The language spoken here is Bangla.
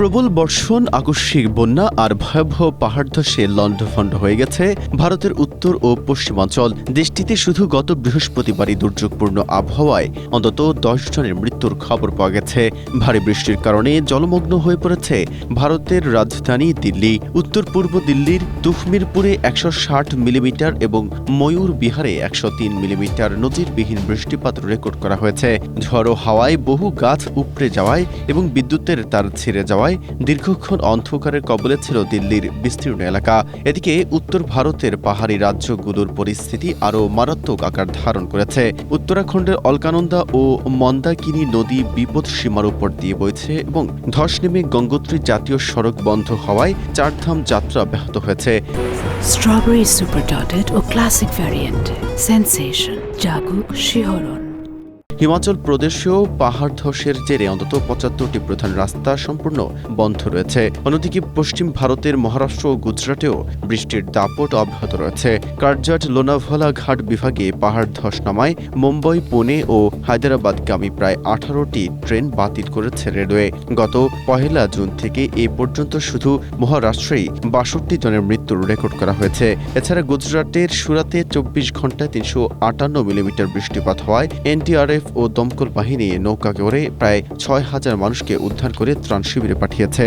প্রবল বর্ষণ, আকস্মিক বন্যা আর ভয়াবহ পাহাড় ধসে লণ্ডভণ্ড হয়ে গেছে ভারতের উত্তর ও পশ্চিমাঞ্চল। দেশটিতে শুধু গত বৃহস্পতিবারই দুর্যোগপূর্ণ আবহাওয়ায় অন্তত ১০ জনের মৃত্যুর খবর পাওয়া গেছে। ভারী বৃষ্টির কারণে জলমগ্ন হয়ে পড়েছে ভারতের রাজধানী দিল্লি। উত্তর পূর্ব দিল্লির তুফমিরপুরে ১৬০ মিলিমিটার এবং ময়ূর বিহারে ১০৩ মিলিমিটার নজিরবিহীন বৃষ্টিপাত রেকর্ড করা হয়েছে। ঝড়ো হাওয়ায় বহু গাছ উপড়ে যাওয়ায় এবং বিদ্যুতের তার ছিঁড়ে যাওয়ায় দীর্ঘক্ষণ অন্ধকারের কবলে ছিল দিল্লির বিস্তীর্ণ এলাকা। এদিকে উত্তর ভারতের পাহাড়ি রাজ্যগুলোর পরিস্থিতি আরও মারাত্মক আকার ধারণ করেছে। উত্তরাখণ্ডের অলকানন্দা ও মন্দাকিনী নদী বিপদ সীমার উপর দিয়ে বইছে এবং ধস নেমে গঙ্গোত্রী জাতীয় সড়ক বন্ধ হওয়ায় চারধাম যাত্রা ব্যাহত হয়েছে। স্ট্রবেরি সুপার ডটেড ও ক্লাসিক ভ্যারিয়েন্টে সেন্সেশন জাগুক শিহরণ। হিমাচল প্রদেশেও পাহাড় ধসের জেরে অন্তত ৭৫টি প্রধান রাস্তা সম্পূর্ণ বন্ধ রয়েছে। অন্যদিকে পশ্চিম ভারতের মহারাষ্ট্র ও গুজরাটেও বৃষ্টির দাপট অব্যাহত রয়েছে। কার্জাট লোনাভালা ঘাট বিভাগে পাহাড় ধস নামায় মুম্বাই, পুনে ও হায়দ্রাবাদগামী প্রায় ১৮টি ট্রেন বাতিল করেছে রেলওয়ে। গত ১ জুন থেকে এ পর্যন্ত শুধু মহারাষ্ট্রেই ৬২ জনের মৃত্যুর রেকর্ড করা হয়েছে। এছাড়া গুজরাটের সুরাতে ২৪ ঘণ্টায় ৩৫৮ মিলিমিটার বৃষ্টিপাত হওয়ায় এনডিআরএফ ও দমকল বাহিনী নৌকা করে প্রায় ৬,০০০ মানুষকে উদ্ধার করে ত্রাণ শিবিরে পাঠিয়েছে।